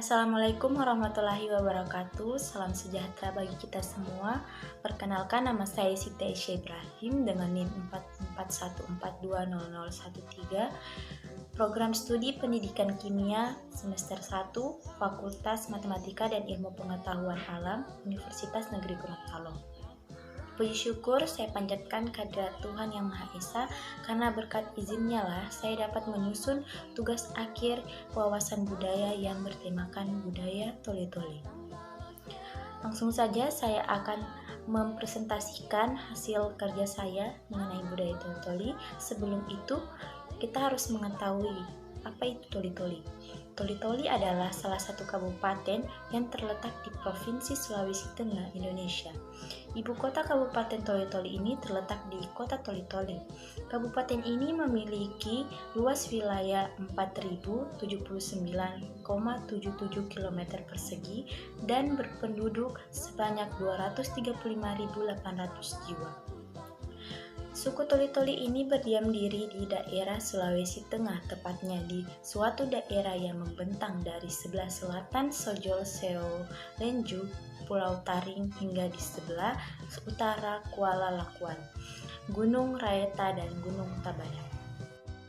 Assalamualaikum warahmatullahi wabarakatuh. Salam sejahtera bagi kita semua. Perkenalkan, nama saya Siti Aisyah Ibrahim dengan NIM 441420013. Program Studi Pendidikan Kimia semester 1, Fakultas Matematika dan Ilmu Pengetahuan Alam, Universitas Negeri Gorontalo. Puji syukur saya panjatkan kehadirat Tuhan Yang Maha Esa, karena berkat izinnya lah saya dapat menyusun tugas akhir wawasan budaya yang bertemakan budaya Toli-Toli. Langsung saja saya akan mempresentasikan hasil kerja saya mengenai budaya Toli-Toli. Sebelum itu kita harus mengetahui apa itu Toli-Toli. Toli-Toli adalah salah satu kabupaten yang terletak di Provinsi Sulawesi Tengah, Indonesia. Ibu kota Kabupaten Toli-Toli ini terletak di Kota Toli-Toli. Kabupaten ini memiliki luas wilayah 4.079,77 km persegi dan berpenduduk sebanyak 235.800 jiwa. Suku Toli-Toli ini berdiam diri di daerah Sulawesi Tengah, tepatnya di suatu daerah yang membentang dari sebelah selatan Sojol Seo Lenju, Pulau Taring, hingga di sebelah utara Kuala Lakuan, Gunung Raeta, dan Gunung Tabanan.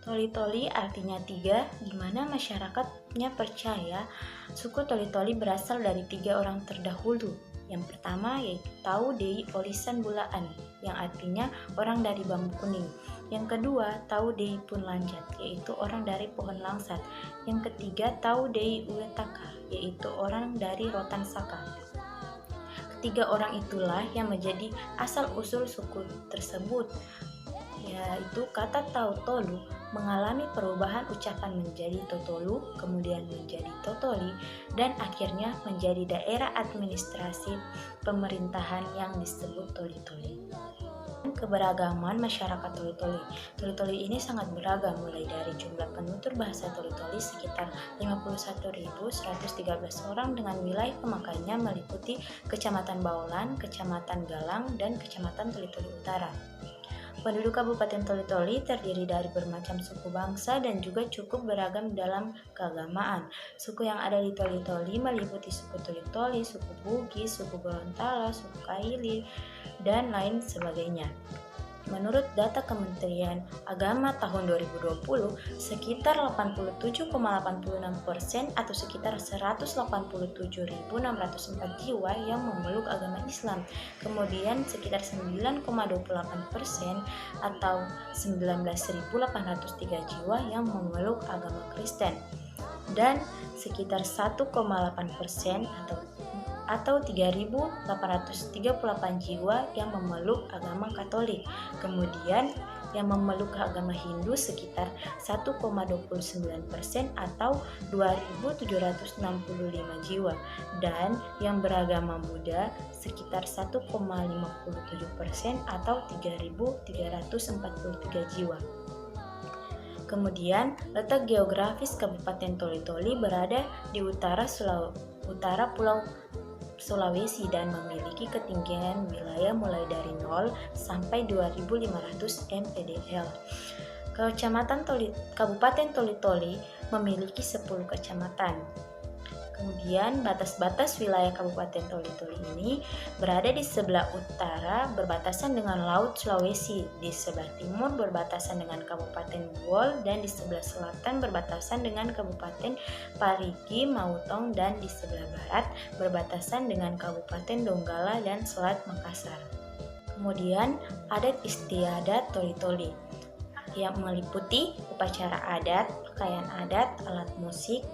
Toli-Toli artinya tiga, di mana masyarakatnya percaya suku Toli-Toli berasal dari tiga orang terdahulu. Yang pertama yaitu Tau Dei Olisan Bulaan, yang artinya orang dari bambu kuning. Yang kedua Tau Dei Punlanjat, yaitu orang dari pohon langsat. Yang ketiga Tau Dei Uletaka, yaitu orang dari rotan saka. Ketiga orang itulah yang menjadi asal-usul suku tersebut, yaitu kata Tau-Tolu mengalami perubahan ucapan menjadi Totolu, kemudian menjadi Totoli, dan akhirnya menjadi daerah administrasi pemerintahan yang disebut Toli-Toli. Keberagaman masyarakat Toli-Toli. Toli-Toli ini sangat beragam, mulai dari jumlah penutur bahasa Toli-Toli sekitar 51.113 orang dengan wilayah pemakaiannya meliputi Kecamatan Baulan, Kecamatan Galang, dan Kecamatan Toli-Toli Utara. Penduduk Kabupaten Toli-Toli terdiri dari bermacam suku bangsa dan juga cukup beragam dalam keagamaan. Suku yang ada di Toli-Toli meliputi suku Toli-Toli, suku Bugis, suku Gorontalo, suku Kaili, dan lain sebagainya. Menurut data Kementerian Agama tahun 2020, sekitar 87,86% atau sekitar 187.604 jiwa yang memeluk agama Islam. Kemudian sekitar 9,28% atau 19.803 jiwa yang memeluk agama Kristen. Dan sekitar 1,8% atau 3.838 jiwa yang memeluk agama Katolik. Kemudian yang memeluk agama Hindu sekitar 1,29% atau 2.765 jiwa, dan yang beragama Buddha sekitar 1,57% atau 3.343 jiwa. Kemudian letak geografis Kabupaten Toli-Toli berada di utara Pulau Sulawesi dan memiliki ketinggian wilayah mulai dari 0 sampai 2.500 mdpl. Kabupaten Toli-Toli memiliki 10 kecamatan. Kemudian batas-batas wilayah Kabupaten Toli-Toli ini berada di sebelah utara berbatasan dengan Laut Sulawesi, di sebelah timur berbatasan dengan Kabupaten Buol, dan di sebelah selatan berbatasan dengan Kabupaten Parigi Mautong, dan di sebelah barat berbatasan dengan Kabupaten Donggala dan Selat Makassar. Kemudian adat istiadat Toli-Toli yang meliputi upacara adat, pakaian adat, alat musik,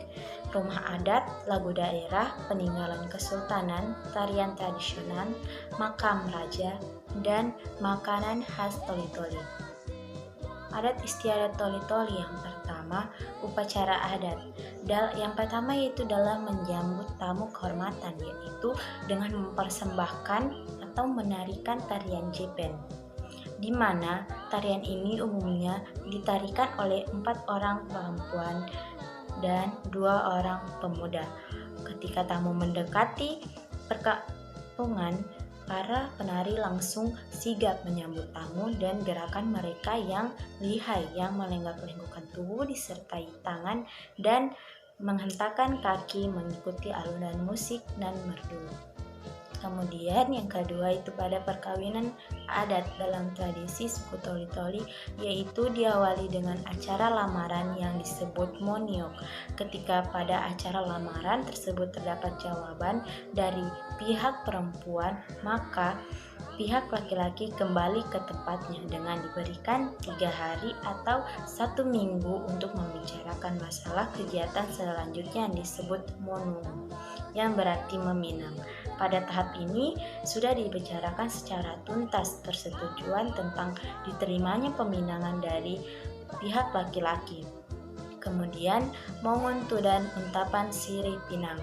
rumah adat, lagu daerah, peninggalan kesultanan, tarian tradisional, makam raja, dan makanan khas Toli-Toli. Adat istiadat Toli-Toli yang pertama, upacara adat. Yang pertama yaitu dalam menjambut tamu kehormatan, yaitu dengan mempersembahkan atau menarikan tarian jepen, di mana tarian ini umumnya ditarikan oleh 4 orang perempuan dan 2 orang pemuda. Ketika tamu mendekati perkampungan, para penari langsung sigap menyambut tamu, dan gerakan mereka yang lihai yang melenggak-lenggokkan tubuh disertai tangan dan menghentakkan kaki mengikuti alunan musik nan merdu. Kemudian yang kedua itu pada perkawinan adat dalam tradisi suku Toli-Toli, yaitu diawali dengan acara lamaran yang disebut moniok. Ketika pada acara lamaran tersebut terdapat jawaban dari pihak perempuan, maka pihak laki-laki kembali ke tempatnya dengan diberikan 3 hari atau 1 minggu untuk membicarakan masalah kegiatan selanjutnya yang disebut monung, yang berarti meminang. Pada tahap ini sudah dibicarakan secara tuntas persetujuan tentang diterimanya peminangan dari pihak laki-laki. Kemudian mongontu dan untapan sirih pinang,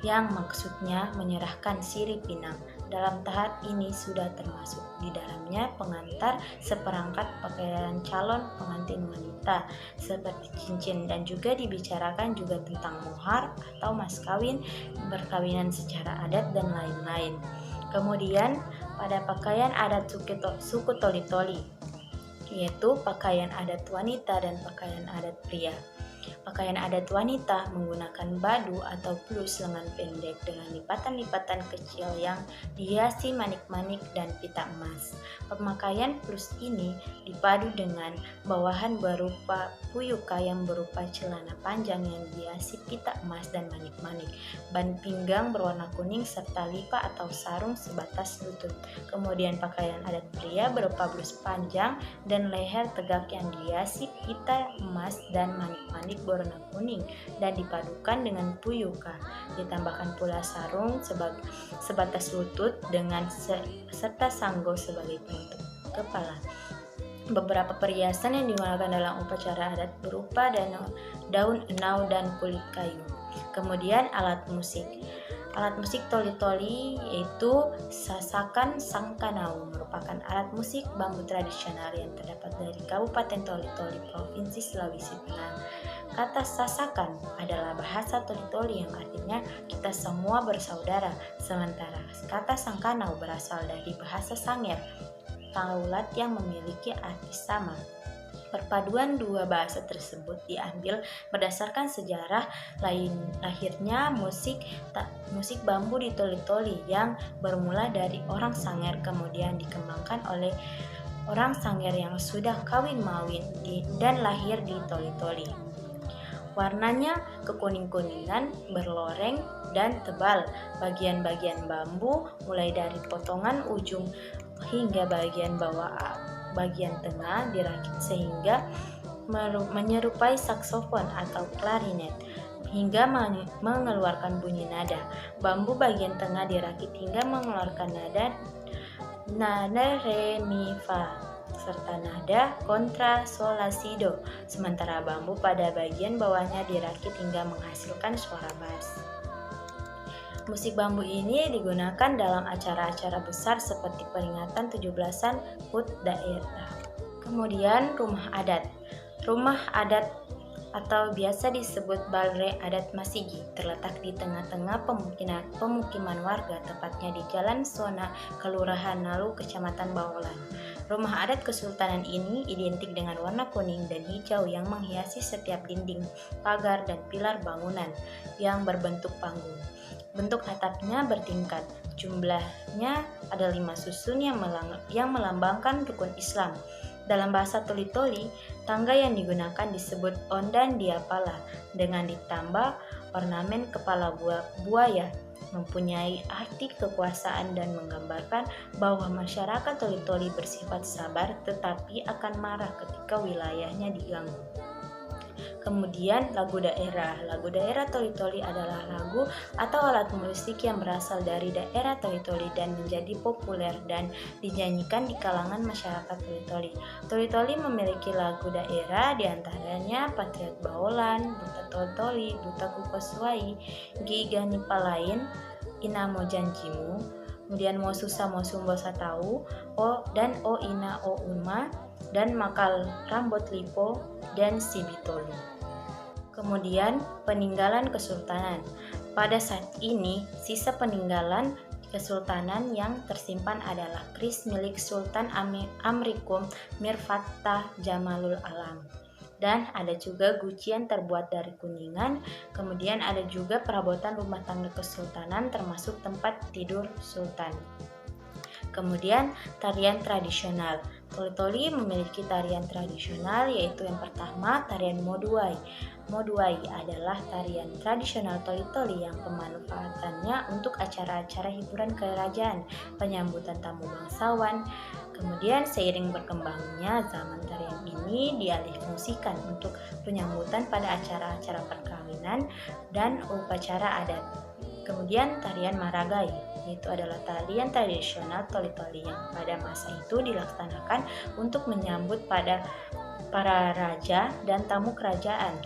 yang maksudnya menyerahkan sirih pinang. Dalam tahap ini sudah termasuk di dalamnya pengantar seperangkat pakaian calon pengantin wanita seperti cincin, dan juga dibicarakan juga tentang mohar atau mas kawin, perkawinan secara adat dan lain-lain. Kemudian pada pakaian adat suku Toli-Toli, yaitu pakaian adat wanita dan pakaian adat pria. Pakaian adat wanita menggunakan badu atau blus lengan pendek dengan lipatan-lipatan kecil yang dihiasi manik-manik dan pita emas. Pemakaian blus ini dipadu dengan bawahan berupa puyuka yang berupa celana panjang yang dihiasi pita emas dan manik-manik, ban pinggang berwarna kuning serta lipa atau sarung sebatas lutut. Kemudian pakaian adat pria berupa blus panjang dan leher tegak yang dihiasi pita emas dan manik-manik berwarna kuning dan dipadukan dengan puyuka. Ditambahkan pula sarung sebatas lutut dengan serta sanggul sebagai penutup kepala. Beberapa perhiasan yang digunakan dalam upacara adat berupa daun enau dan kulit kayu. Kemudian alat musik. Alat musik Toli-Toli yaitu sasakan sangkanau, merupakan alat musik bambu tradisional yang terdapat dari Kabupaten Toli-Toli, Provinsi Sulawesi Tengah. Kata sasakan adalah bahasa Toli-Toli yang artinya kita semua bersaudara, sementara kata sangkanau berasal dari bahasa Sangir, Taulat yang memiliki arti sama. Perpaduan dua bahasa tersebut diambil berdasarkan sejarah lahirnya musik bambu di Toli-Toli yang bermula dari orang Sangir, kemudian dikembangkan oleh orang Sangir yang sudah kawin mawin dan lahir di Toli-Toli. Warnanya kekuning-kuningan, berloreng, dan tebal. Bagian-bagian bambu mulai dari potongan ujung hingga bagian bawah bagian tengah dirakit sehingga menyerupai saksofon atau klarinet hingga mengeluarkan bunyi nada. Bambu bagian tengah dirakit hingga mengeluarkan nada re mi fa serta nada kontra sol la si do. Sementara bambu pada bagian bawahnya dirakit hingga menghasilkan suara bass. Musik bambu ini digunakan dalam acara-acara besar seperti peringatan 17-an HUT daerah. Kemudian rumah adat. Rumah adat atau biasa disebut balre adat Masigi terletak di tengah-tengah pemukiman warga, tepatnya di Jalan Sona, Kelurahan Nalu, Kecamatan Baholan. Rumah adat kesultanan ini identik dengan warna kuning dan hijau yang menghiasi setiap dinding, pagar, dan pilar bangunan yang berbentuk panggung. Bentuk atapnya bertingkat, jumlahnya ada 5 susun yang melambangkan rukun Islam. Dalam bahasa Toli-Toli, tangga yang digunakan disebut ondan diapala dengan ditambah ornamen kepala buaya, mempunyai arti kekuasaan dan menggambarkan bahwa masyarakat Toli-Toli bersifat sabar tetapi akan marah ketika wilayahnya diganggu. Kemudian lagu daerah. Lagu daerah Toli-Toli adalah lagu atau alat musik yang berasal dari daerah Toli-Toli dan menjadi populer dan dinyanyikan di kalangan masyarakat Toli-Toli. Toli-Toli memiliki lagu daerah diantaranya Patriot Baholan, Buta Toli-Toli, Buta Kukoswai, Giga Nipalain, Inamo Janjimu, kemudian Mo Susah Mo Sumbo Satau, dan O Ina O Uma, dan Makal Rambut Lipo, dan Sibitoli. Kemudian peninggalan kesultanan. Pada saat ini, sisa peninggalan kesultanan yang tersimpan adalah kris milik Sultan Amrikum Mir Fattah Jamalul Alam dan ada juga guci yang terbuat dari kuningan. Kemudian ada juga perabotan rumah tangga kesultanan termasuk tempat tidur sultan. Kemudian tarian tradisional. Toli-toli memiliki tarian tradisional yaitu yang pertama tarian Moduai. Moduai adalah tarian tradisional Toli-toli yang pemanfaatannya untuk acara-acara hiburan kerajaan, penyambutan tamu bangsawan. Kemudian seiring berkembangnya zaman tarian ini dialihfungsikan untuk penyambutan pada acara-acara perkawinan dan upacara adat. Kemudian tarian Maragai, yaitu adalah tarian tradisional Toli-toli yang pada masa itu dilaksanakan untuk menyambut pada para raja dan tamu kerajaan.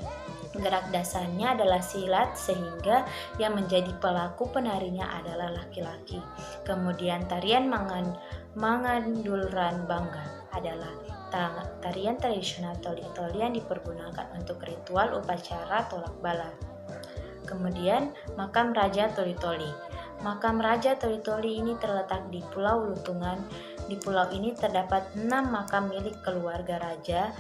Gerak dasarnya adalah silat sehingga yang menjadi pelaku penarinya adalah laki-laki. Kemudian tarian Mangandulran Bangga adalah tarian tradisional Toli-toli yang dipergunakan untuk ritual upacara tolak bala. Kemudian makam Raja Toli-toli. Makam Raja Toli-toli ini terletak di Pulau Lutungan. Di pulau ini terdapat 6 makam milik keluarga Raja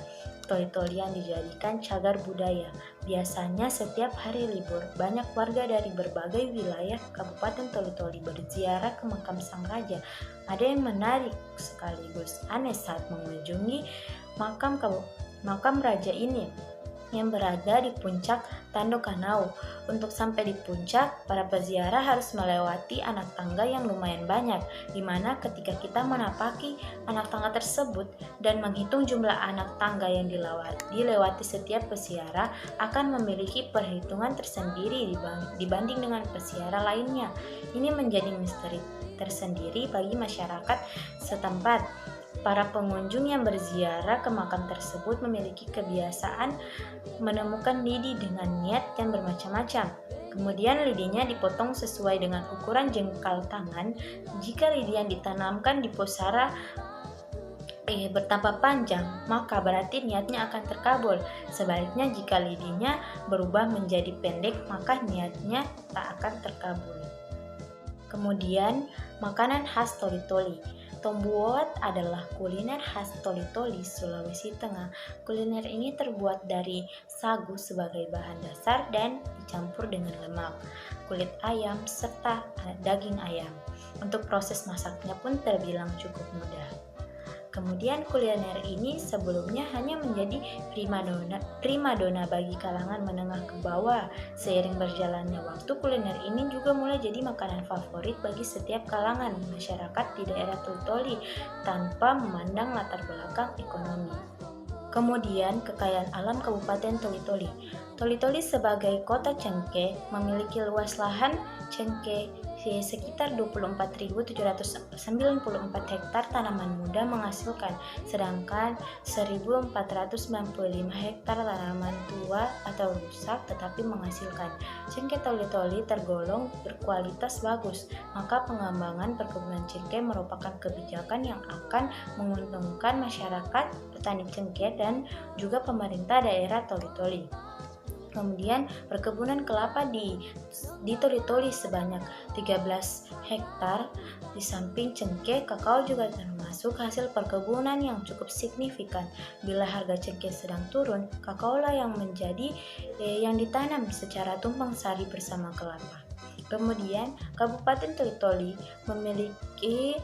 Toli-toli yang dijadikan cagar budaya. Biasanya setiap hari libur, banyak warga dari berbagai wilayah Kabupaten Toli-toli berziarah ke makam sang raja. Ada yang menarik sekaligus aneh saat mengunjungi makam raja ini yang berada di puncak Tandok Kanau. Untuk sampai di puncak, para peziarah harus melewati anak tangga yang lumayan banyak, di mana ketika kita menapaki anak tangga tersebut dan menghitung jumlah anak tangga yang dilewati setiap peziarah akan memiliki perhitungan tersendiri dibanding dengan peziarah lainnya. Ini menjadi misteri tersendiri bagi masyarakat setempat. Para pengunjung yang berziarah ke makam tersebut memiliki kebiasaan menemukan lidi dengan niat yang bermacam-macam. Kemudian lidinya dipotong sesuai dengan ukuran jengkal tangan. Jika lidi yang ditanamkan di pusara bertambah panjang, maka berarti niatnya akan terkabul. Sebaliknya jika lidinya berubah menjadi pendek, maka niatnya tak akan terkabul. Kemudian makanan khas Toli-toli. Tombuot adalah kuliner khas Toli-toli, Sulawesi Tengah. Kuliner ini terbuat dari sagu sebagai bahan dasar dan dicampur dengan lemak, kulit ayam, serta daging ayam. Untuk proses masaknya pun terbilang cukup mudah. Kemudian kuliner ini sebelumnya hanya menjadi primadona bagi kalangan menengah ke bawah. Seiring berjalannya waktu, kuliner ini juga mulai jadi makanan favorit bagi setiap kalangan masyarakat di daerah Toli-toli tanpa memandang latar belakang ekonomi. Kemudian kekayaan alam Kabupaten Toli-toli. Toli-toli sebagai kota cengkeh memiliki luas lahan cengkeh sekitar 24.794 hektar tanaman muda menghasilkan, sedangkan 1.495 hektar tanaman tua atau rusak tetapi menghasilkan. Cengkeh Toli-toli tergolong berkualitas bagus, maka pengembangan perkebunan cengkeh merupakan kebijakan yang akan menguntungkan masyarakat, petani cengkeh, dan juga pemerintah daerah Toli-toli. Kemudian perkebunan kelapa di Toli-toli sebanyak 13 hektar. Di samping cengkeh, kakao juga termasuk hasil perkebunan yang cukup signifikan. Bila harga cengkeh sedang turun, kakao lah yang menjadi yang ditanam secara tumpang sari bersama kelapa. Kemudian Kabupaten Toli-toli memiliki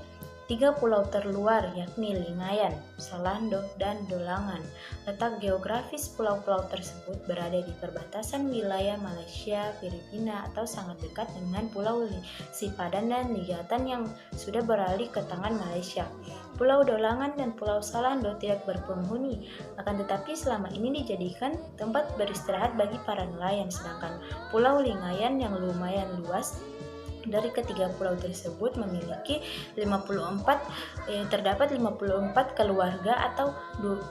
3 pulau terluar yakni Lingayan, Salando, dan Dolangan. Letak geografis pulau-pulau tersebut berada di perbatasan wilayah Malaysia, Filipina, atau sangat dekat dengan Pulau Sipadan dan Ligatan yang sudah beralih ke tangan Malaysia. Pulau Dolangan dan Pulau Salando tidak berpenghuni, akan tetapi selama ini dijadikan tempat beristirahat bagi para nelayan, sedangkan Pulau Lingayan yang lumayan luas dari ketiga pulau tersebut memiliki terdapat 54 keluarga atau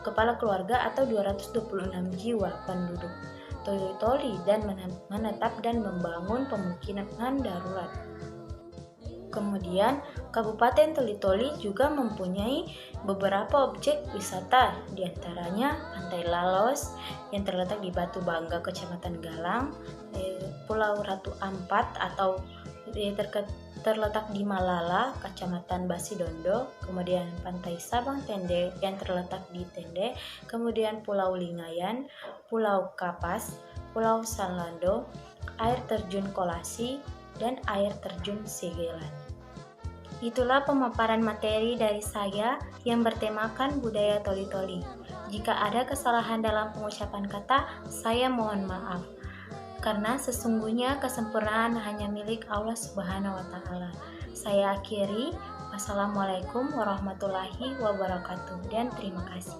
kepala keluarga atau 226 jiwa penduduk Toli-toli dan menetap dan membangun pemukiman darurat. Kemudian Kabupaten Toli-toli juga mempunyai beberapa objek wisata, diantaranya Pantai Lalos yang terletak di Batu Bangga, Kecamatan Galang, Pulau Ratu Ampat atau terletak di Malala, Kecamatan Basidondo, kemudian Pantai Sabang Tende yang terletak di Tende, kemudian Pulau Lingayan, Pulau Kapas, Pulau Sanlando, air terjun Kolasi, dan air terjun Segelan. Itulah pemaparan materi dari saya yang bertemakan budaya toli-toli. Jika ada kesalahan dalam pengucapan kata, saya mohon maaf. Karena sesungguhnya kesempurnaan hanya milik Allah Subhanahu wa Ta'ala. Saya akhiri, wassalamualaikum warahmatullahi wabarakatuh, dan terima kasih.